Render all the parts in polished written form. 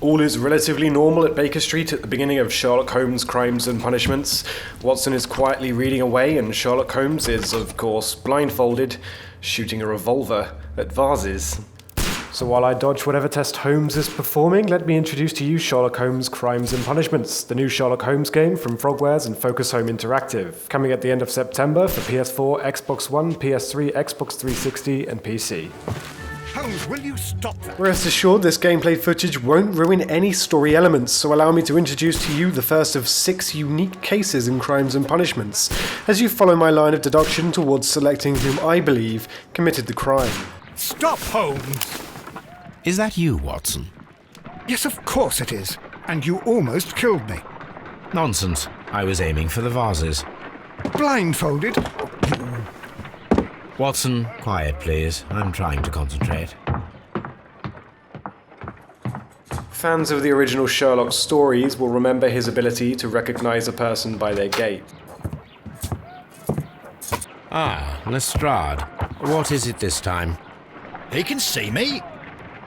All is relatively normal at Baker Street at the beginning of Sherlock Holmes' Crimes and Punishments. Watson is quietly reading away, and Sherlock Holmes is, of course, blindfolded, shooting a revolver at vases. So while I dodge whatever test Holmes is performing, let me introduce to you Sherlock Holmes' Crimes and Punishments, the new Sherlock Holmes game from Frogwares and Focus Home Interactive, coming at the end of September for PS4, Xbox One, PS3, Xbox 360, and PC. Holmes, will you stop that? Rest assured, this gameplay footage won't ruin any story elements, so allow me to introduce to you the first of 6 unique cases in Crimes and Punishments, as you follow my line of deduction towards selecting whom I believe committed the crime. Stop, Holmes! Is that you, Watson? Yes, of course it is. And you almost killed me. Nonsense. I was aiming for the vases. Blindfolded? Watson, quiet please. I'm trying to concentrate. Fans of the original Sherlock stories will remember his ability to recognize a person by their gait. Ah, Lestrade. What is it this time? He can see me.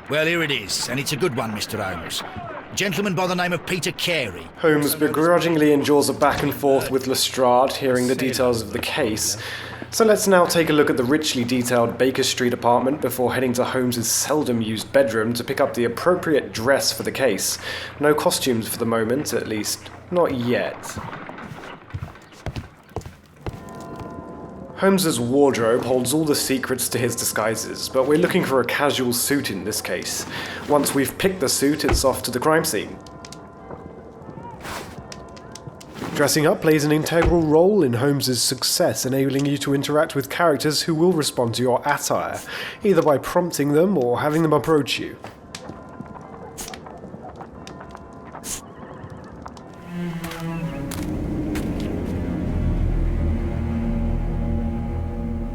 Well, here it is, and it's a good one, Mr. Holmes. A gentleman by the name of Peter Carey. Holmes begrudgingly endures a back and forth with Lestrade, hearing the details of the case. So let's now take a look at the richly detailed Baker Street apartment before heading to Holmes' seldom used bedroom to pick up the appropriate dress for the case. No costumes for the moment, at least not yet. Holmes' wardrobe holds all the secrets to his disguises, but we're looking for a casual suit in this case. Once we've picked the suit, it's off to the crime scene. Dressing up plays an integral role in Holmes' success, enabling you to interact with characters who will respond to your attire, either by prompting them or having them approach you.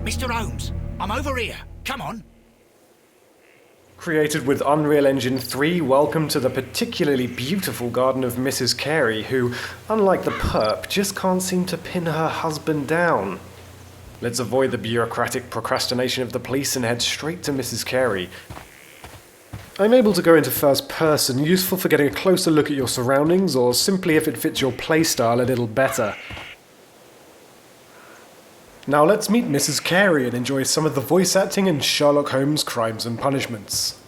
Mr. Holmes, I'm over here. Come on. Created with Unreal Engine 3, welcome to the particularly beautiful garden of Mrs. Carey, who, unlike the perp, just can't seem to pin her husband down. Let's avoid the bureaucratic procrastination of the police and head straight to Mrs. Carey. I'm able to go into first person, useful for getting a closer look at your surroundings, or simply if it fits your playstyle a little better. Now let's meet Mrs. Carey and enjoy some of the voice acting in Sherlock Holmes' Crimes and Punishments.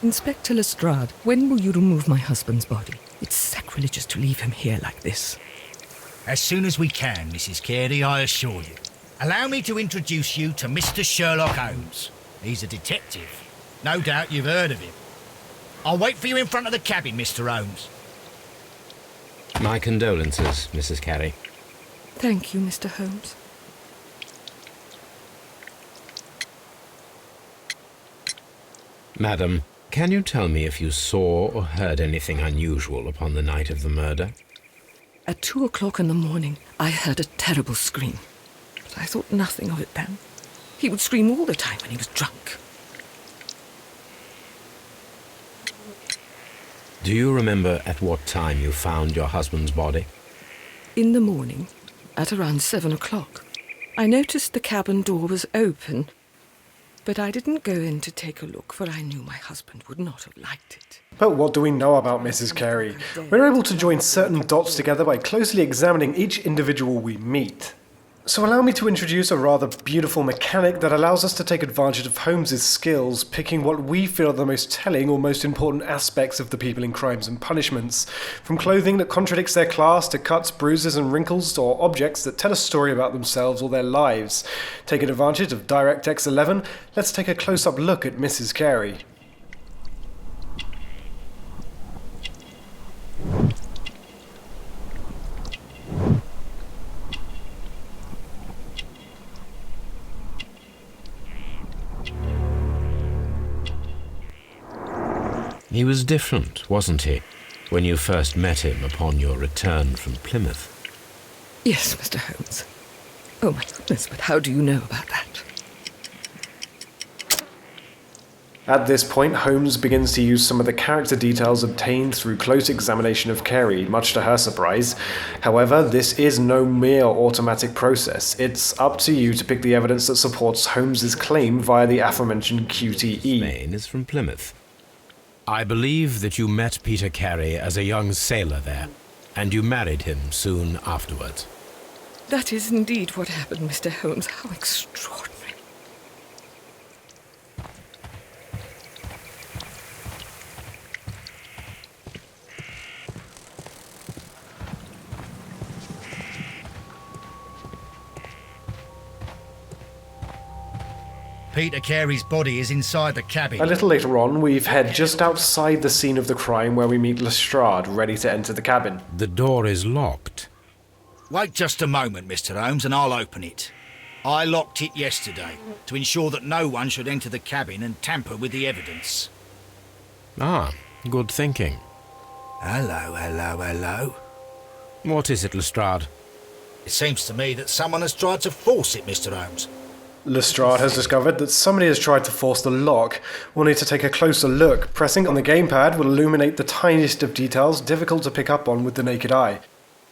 Inspector Lestrade, when will you remove my husband's body? It's sacrilegious to leave him here like this. As soon as we can, Mrs. Carey, I assure you. Allow me to introduce you to Mr. Sherlock Holmes. He's a detective. No doubt you've heard of him. I'll wait for you in front of the cabin, Mr. Holmes. My condolences, Mrs. Carey. Thank you, Mr. Holmes. Madam, can you tell me if you saw or heard anything unusual upon the night of the murder? At 2 o'clock in the morning, I heard a terrible scream. But I thought nothing of it then. He would scream all the time when he was drunk. Do you remember at what time you found your husband's body? In the morning, at around 7 o'clock, I noticed the cabin door was open, but I didn't go in to take a look, for I knew my husband would not have liked it. But what do we know about Mrs. Carey? We're able to join certain dots together by closely examining each individual we meet. So allow me to introduce a rather beautiful mechanic that allows us to take advantage of Holmes' skills, picking what we feel are the most telling or most important aspects of the people in Crimes and Punishments, from clothing that contradicts their class to cuts, bruises and wrinkles, or objects that tell a story about themselves or their lives. Taking advantage of DirectX 11, let's take a close-up look at Mrs. Carey. He was different, wasn't he, when you first met him upon your return from Plymouth? Yes, Mr. Holmes. Oh, my goodness, but how do you know about that? At this point, Holmes begins to use some of the character details obtained through close examination of Carey, much to her surprise. However, this is no mere automatic process. It's up to you to pick the evidence that supports Holmes' claim via the aforementioned QTE. Maine is from Plymouth. I believe that you met Peter Carey as a young sailor there, and you married him soon afterwards. That is indeed what happened, Mr. Holmes. How extraordinary. Peter Carey's body is inside the cabin. A little later on, we've head just outside the scene of the crime where we meet Lestrade, ready to enter the cabin. The door is locked. Wait just a moment, Mr. Holmes, and I'll open it. I locked it yesterday to ensure that no one should enter the cabin and tamper with the evidence. Ah, good thinking. Hello, hello, hello. What is it, Lestrade? It seems to me that someone has tried to force it, Mr. Holmes. Lestrade has discovered that somebody has tried to force the lock. We'll need to take a closer look. Pressing on the gamepad will illuminate the tiniest of details difficult to pick up on with the naked eye.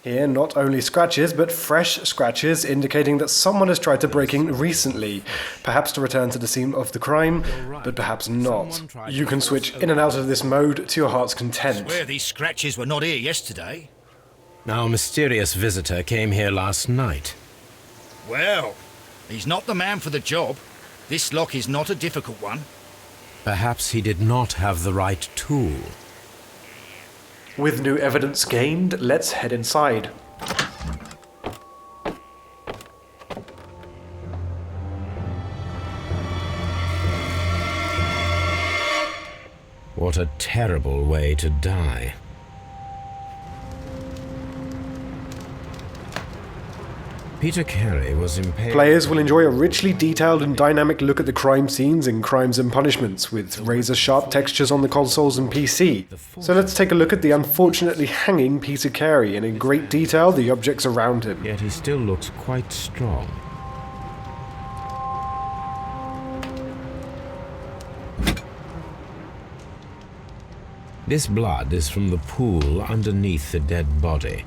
Here, not only scratches, but fresh scratches, indicating that someone has tried to break in recently, perhaps to return to the scene of the crime, but perhaps not. You can switch in and out of this mode to your heart's I content. swear these scratches were not here yesterday. Our mysterious visitor came here last night. Well, he's not the man for the job. This lock is not a difficult one. Perhaps he did not have the right tool. With new evidence gained, let's head inside. What a terrible way to die. Peter Carey was impaled. Players will enjoy a richly detailed and dynamic look at the crime scenes in Crimes and Punishments, with razor-sharp textures on the consoles and PC. So let's take a look at the unfortunately hanging Peter Carey, and in great detail the objects around him. Yet he still looks quite strong. This blood is from the pool underneath the dead body.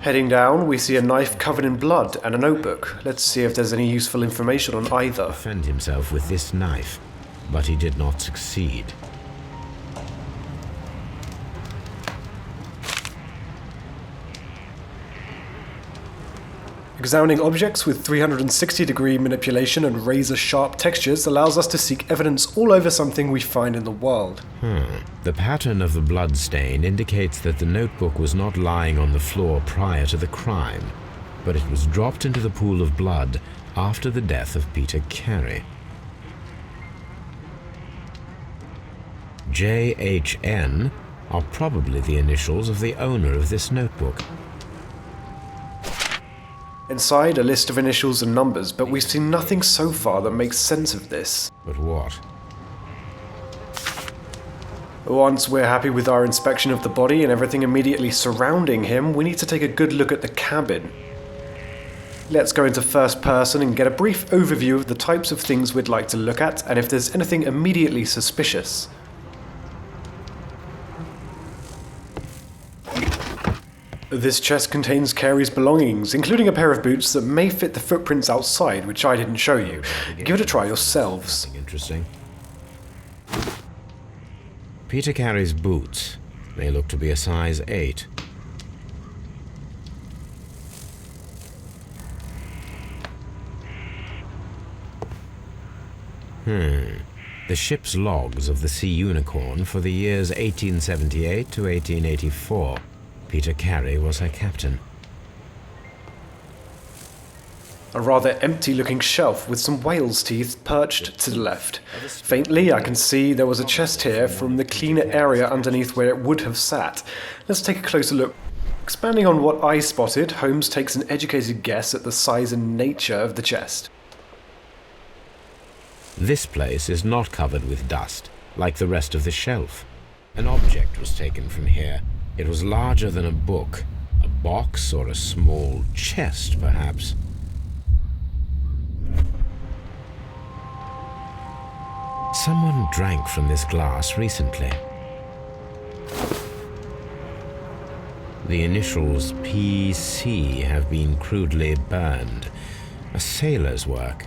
Heading down, we see a knife covered in blood and a notebook. Let's see if there's any useful information on either. Defend himself with this knife, but he did not succeed. Examining objects with 360-degree manipulation and razor-sharp textures allows us to seek evidence all over something we find in the world. The pattern of the blood stain indicates that the notebook was not lying on the floor prior to the crime, but it was dropped into the pool of blood after the death of Peter Carey. JHN are probably the initials of the owner of this notebook. Inside, a list of initials and numbers, but we've seen nothing so far that makes sense of this. But what? Once we're happy with our inspection of the body and everything immediately surrounding him, we need to take a good look at the cabin. Let's go into first person and get a brief overview of the types of things we'd like to look at and if there's anything immediately suspicious. This chest contains Carey's belongings, including a pair of boots that may fit the footprints outside, which I didn't show you. Give it a try yourselves. Interesting. Peter Carey's boots. They look to be a size 8. The ship's logs of the Sea Unicorn for the years 1878 to 1884. Peter Carey was her captain. A rather empty-looking shelf with some whale's teeth perched to the left. Faintly, I can see there was a chest here from the cleaner area underneath where it would have sat. Let's take a closer look. Expanding on what I spotted, Holmes takes an educated guess at the size and nature of the chest. This place is not covered with dust, like the rest of the shelf. An object was taken from here. It was larger than a book, a box or a small chest, perhaps. Someone drank from this glass recently. The initials PC have been crudely burned. A sailor's work.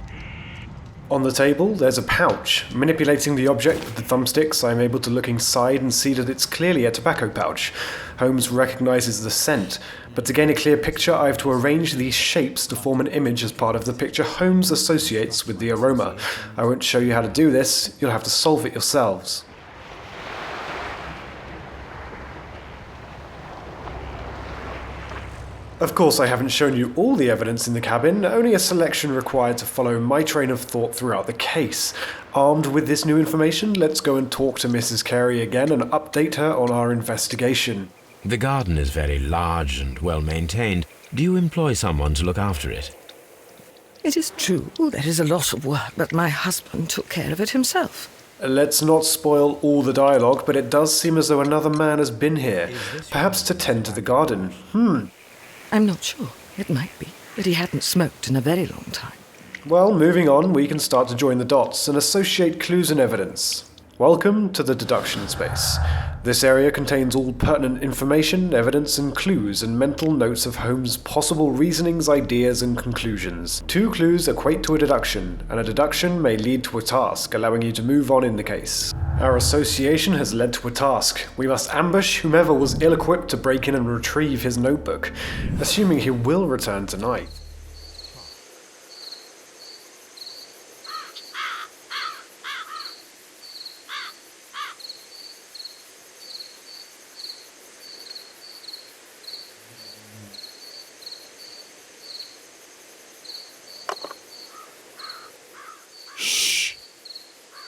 On the table, there's a pouch. Manipulating the object with the thumbsticks, I'm able to look inside and see that it's clearly a tobacco pouch. Holmes recognizes the scent, but to gain a clear picture, I have to arrange these shapes to form an image as part of the picture Holmes associates with the aroma. I won't show you how to do this, you'll have to solve it yourselves. Of course, I haven't shown you all the evidence in the cabin, only a selection required to follow my train of thought throughout the case. Armed with this new information, let's go and talk to Mrs. Carey again and update her on our investigation. The garden is very large and well maintained. Do you employ someone to look after it? It is true, there is a lot of work, but my husband took care of it himself. Let's not spoil all the dialogue, but it does seem as though another man has been here, perhaps to tend to the garden. I'm not sure. It might be, but he hadn't smoked in a very long time. Well, moving on, we can start to join the dots and associate clues and evidence. Welcome to the deduction space. This area contains all pertinent information, evidence and clues, and mental notes of Holmes' possible reasonings, ideas and conclusions. 2 clues equate to a deduction, and a deduction may lead to a task, allowing you to move on in the case. Our association has led to a task. We must ambush whomever was ill-equipped to break in and retrieve his notebook, assuming he will return tonight.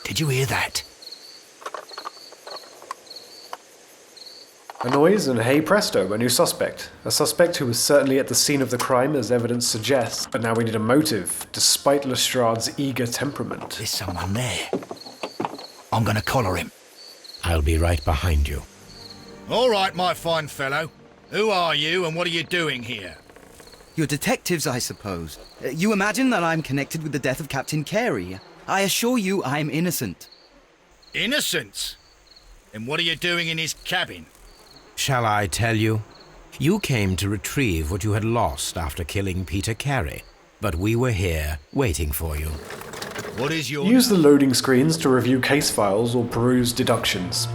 Did you hear that? A noise, and hey presto, a new suspect. A suspect who was certainly at the scene of the crime, as evidence suggests, but now we need a motive, despite Lestrade's eager temperament. There's someone there. I'm gonna collar him. I'll be right behind you. All right, my fine fellow. Who are you and what are you doing here? You're detectives, I suppose. You imagine that I'm connected with the death of Captain Carey. I assure you I'm innocent. Innocent? And what are you doing in his cabin? Shall I tell you? You came to retrieve what you had lost after killing Peter Carey, but we were here waiting for you. What is your... Use the loading screens to review case files or peruse deductions.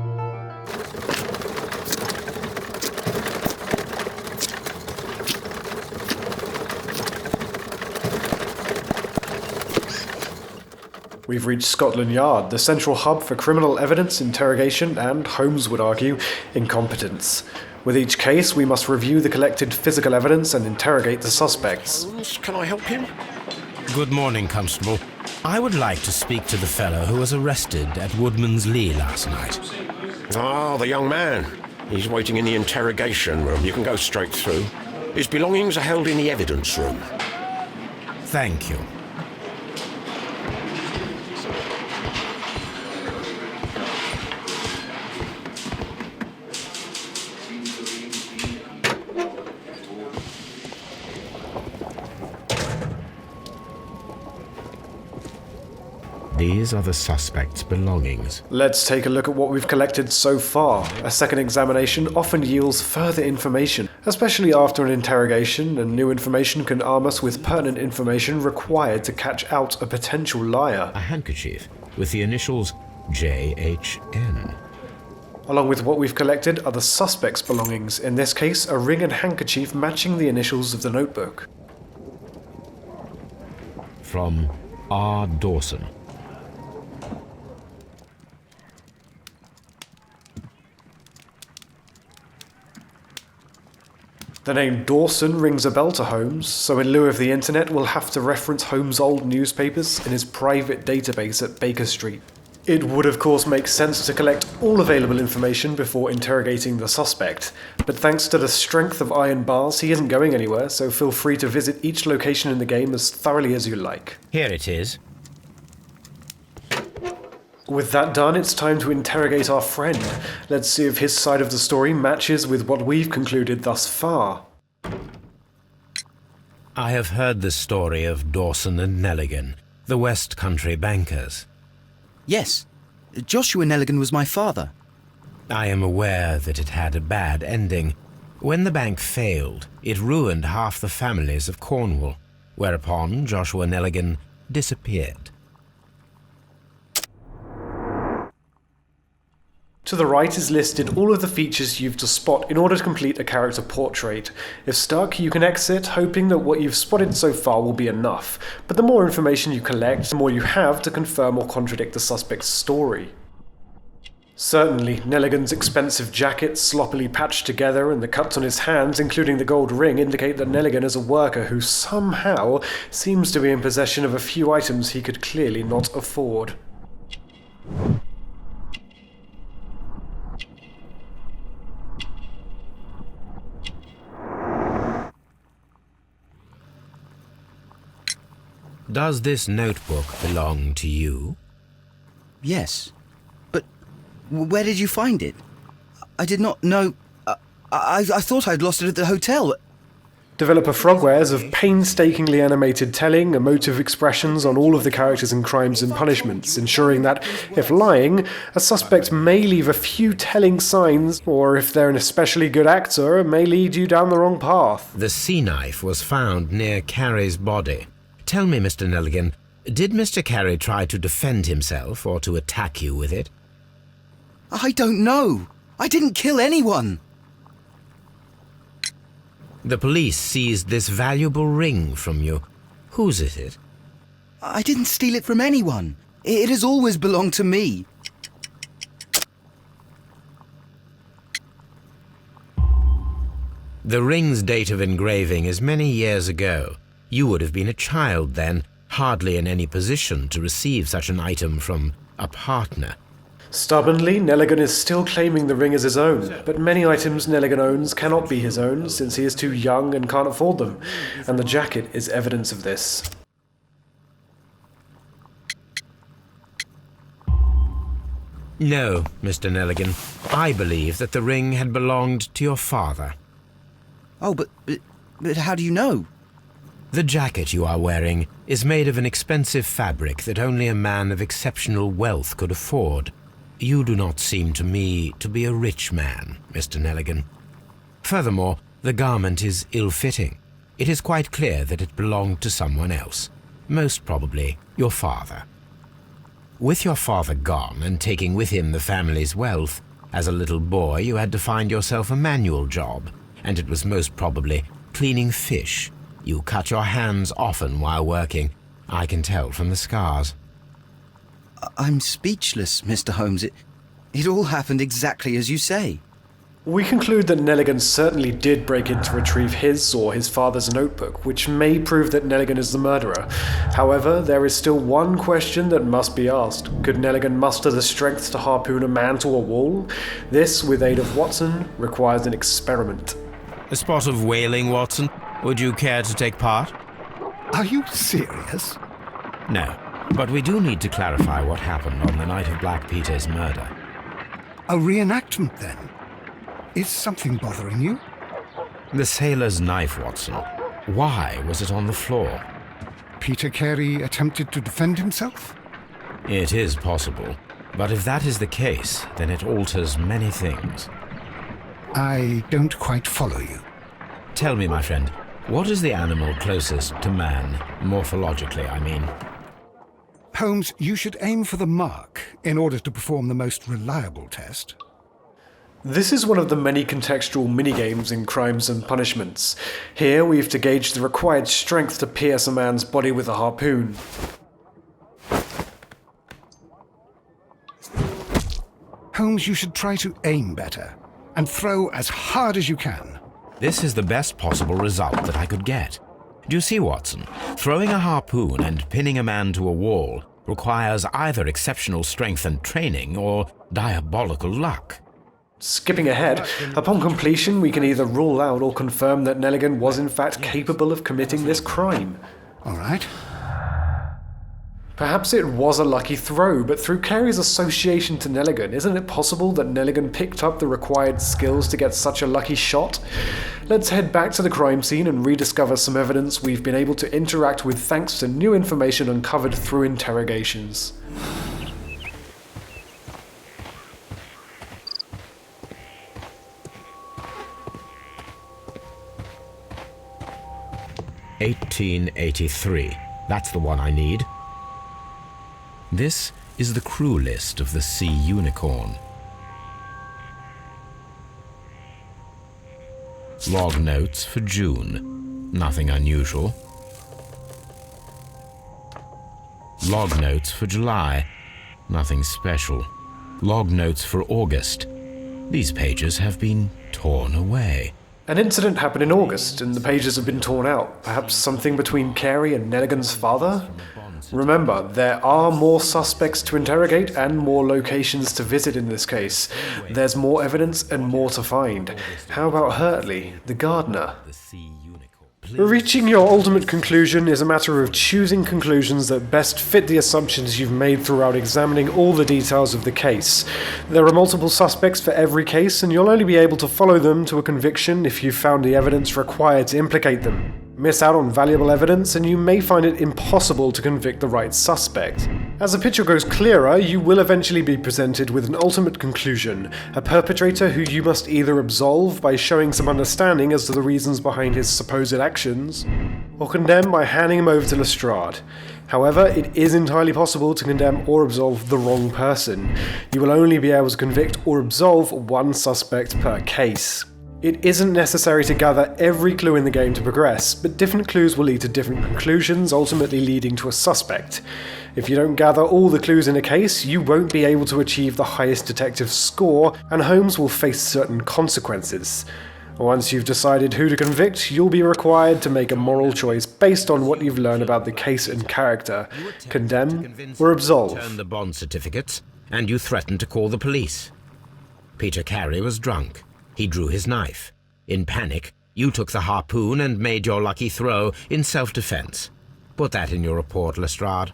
We've reached Scotland Yard, the central hub for criminal evidence, interrogation, and, Holmes would argue, incompetence. With each case, we must review the collected physical evidence and interrogate the suspects. Can I help him? Good morning, Constable. I would like to speak to the fellow who was arrested at Woodman's Lee last night. Ah, the young man. He's waiting in the interrogation room. You can go straight through. His belongings are held in the evidence room. Thank you. These are the suspect's belongings. Let's take a look at what we've collected so far. A second examination often yields further information, especially after an interrogation, and new information can arm us with pertinent information required to catch out a potential liar. A handkerchief with the initials JHN. Along with what we've collected are the suspect's belongings, in this case a ring and handkerchief matching the initials of the notebook. From R. Dawson. The name Dawson rings a bell to Holmes, so in lieu of the internet we'll have to reference Holmes' old newspapers in his private database at Baker Street. It would of course make sense to collect all available information before interrogating the suspect, but thanks to the strength of iron bars he isn't going anywhere, so feel free to visit each location in the game as thoroughly as you like. Here it is. With that done, it's time to interrogate our friend. Let's see if his side of the story matches with what we've concluded thus far. I have heard the story of Dawson and Nelligan, the West Country bankers. Yes, Joshua Nelligan was my father. I am aware that it had a bad ending. When the bank failed, it ruined half the families of Cornwall, whereupon Joshua Nelligan disappeared. To the right is listed all of the features you've to spot in order to complete a character portrait. If stuck, you can exit, hoping that what you've spotted so far will be enough, but the more information you collect, the more you have to confirm or contradict the suspect's story. Certainly, Nelligan's expensive jacket, sloppily patched together, and the cuts on his hands, including the gold ring, indicate that Nelligan is a worker who somehow seems to be in possession of a few items he could clearly not afford. Does this notebook belong to you? Yes. But where did you find it? I did not know... I thought I'd lost it at the hotel. Developer Frogwares have painstakingly animated telling, emotive expressions on all of the characters in Crimes and Punishments, ensuring that, if lying, a suspect may leave a few telling signs, or if they're an especially good actor, may lead you down the wrong path. The sea knife was found near Carey's body. Tell me, Mr. Nelligan, did Mr. Carey try to defend himself or to attack you with it? I don't know. I didn't kill anyone. The police seized this valuable ring from you. Whose is it? I didn't steal it from anyone. It has always belonged to me. The ring's date of engraving is many years ago. You would have been a child then, hardly in any position to receive such an item from a partner. Stubbornly, Nelligan is still claiming the ring as his own, but many items Nelligan owns cannot be his own since he is too young and can't afford them, and the jacket is evidence of this. No, Mr. Nelligan. I believe that the ring had belonged to your father. Oh, but how do you know? The jacket you are wearing is made of an expensive fabric that only a man of exceptional wealth could afford. You do not seem to me to be a rich man, Mr. Nelligan. Furthermore, the garment is ill-fitting. It is quite clear that it belonged to someone else, most probably your father. With your father gone and taking with him the family's wealth, as a little boy you had to find yourself a manual job, and it was most probably cleaning fish. You cut your hands often while working. I can tell from the scars. I'm speechless, Mr. Holmes. It all happened exactly as you say. We conclude that Nelligan certainly did break in to retrieve his or his father's notebook, which may prove that Nelligan is the murderer. However, there is still one question that must be asked. Could Nelligan muster the strength to harpoon a man to a wall? This, with aid of Watson, requires an experiment. A spot of whaling, Watson? Would you care to take part? Are you serious? No, but we do need to clarify what happened on the night of Black Peter's murder. A reenactment, then? Is something bothering you? The sailor's knife, Watson. Why was it on the floor? Peter Carey attempted to defend himself? It is possible, but if that is the case, then it alters many things. I don't quite follow you. Tell me, my friend, what is the animal closest to man, morphologically, I mean? Holmes, you should aim for the mark in order to perform the most reliable test. This is one of the many contextual minigames in Crimes and Punishments. Here we have to gauge the required strength to pierce a man's body with a harpoon. Holmes, you should try to aim better and throw as hard as you can. This is the best possible result that I could get. Do you see, Watson? Throwing a harpoon and pinning a man to a wall requires either exceptional strength and training or diabolical luck. Skipping ahead, upon completion we can either rule out or confirm that Nelligan was in fact capable of committing this crime. All right. Perhaps it was a lucky throw, but through Carey's association to Nelligan, isn't it possible that Nelligan picked up the required skills to get such a lucky shot? Let's head back to the crime scene and rediscover some evidence we've been able to interact with thanks to new information uncovered through interrogations. "1883. That's the one I need. This is the crew list of the Sea Unicorn. Log notes for June. Nothing unusual. Log notes for July. Nothing special. Log notes for August. These pages have been torn away. An incident happened in August, and the pages have been torn out. Perhaps something between Carey and Nelligan's father? Remember, there are more suspects to interrogate and more locations to visit in this case. There's more evidence and more to find. How about Hurtley, the gardener? Reaching your ultimate conclusion is a matter of choosing conclusions that best fit the assumptions you've made throughout examining all the details of the case. There are multiple suspects for every case, and you'll only be able to follow them to a conviction if you've found the evidence required to implicate them. Miss out on valuable evidence, and you may find it impossible to convict the right suspect. As the picture grows clearer, you will eventually be presented with an ultimate conclusion, a perpetrator who you must either absolve by showing some understanding as to the reasons behind his supposed actions, or condemn by handing him over to Lestrade. However, it is entirely possible to condemn or absolve the wrong person. You will only be able to convict or absolve one suspect per case. It isn't necessary to gather every clue in the game to progress, but different clues will lead to different conclusions, ultimately leading to a suspect. If you don't gather all the clues in a case, you won't be able to achieve the highest detective score, and Holmes will face certain consequences. Once you've decided who to convict, you'll be required to make a moral choice based on what you've learned about the case and character. Condemn or absolve. Turn the bond certificates, and you threatened to call the police. Peter Carey was drunk. He drew his knife. In panic, you took the harpoon and made your lucky throw in self-defense. Put that in your report, Lestrade.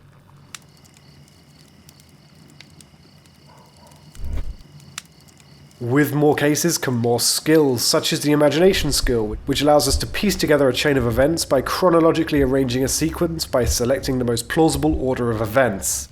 With more cases come more skills, such as the imagination skill, which allows us to piece together a chain of events by chronologically arranging a sequence by selecting the most plausible order of events.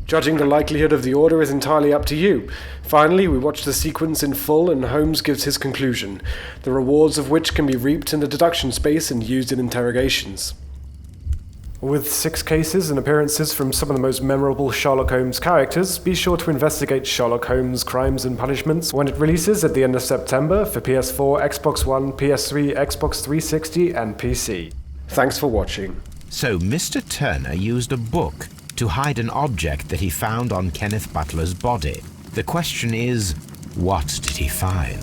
Judging the likelihood of the order is entirely up to you. Finally, we watch the sequence in full and Holmes gives his conclusion, the rewards of which can be reaped in the deduction space and used in interrogations. With 6 cases and appearances from some of the most memorable Sherlock Holmes characters, be sure to investigate Sherlock Holmes Crimes and Punishments when it releases at the end of September for PS4, Xbox One, PS3, Xbox 360 and PC. Thanks for watching. So Mr. Turner used a book to hide an object that he found on Kenneth Butler's body. The question is, what did he find?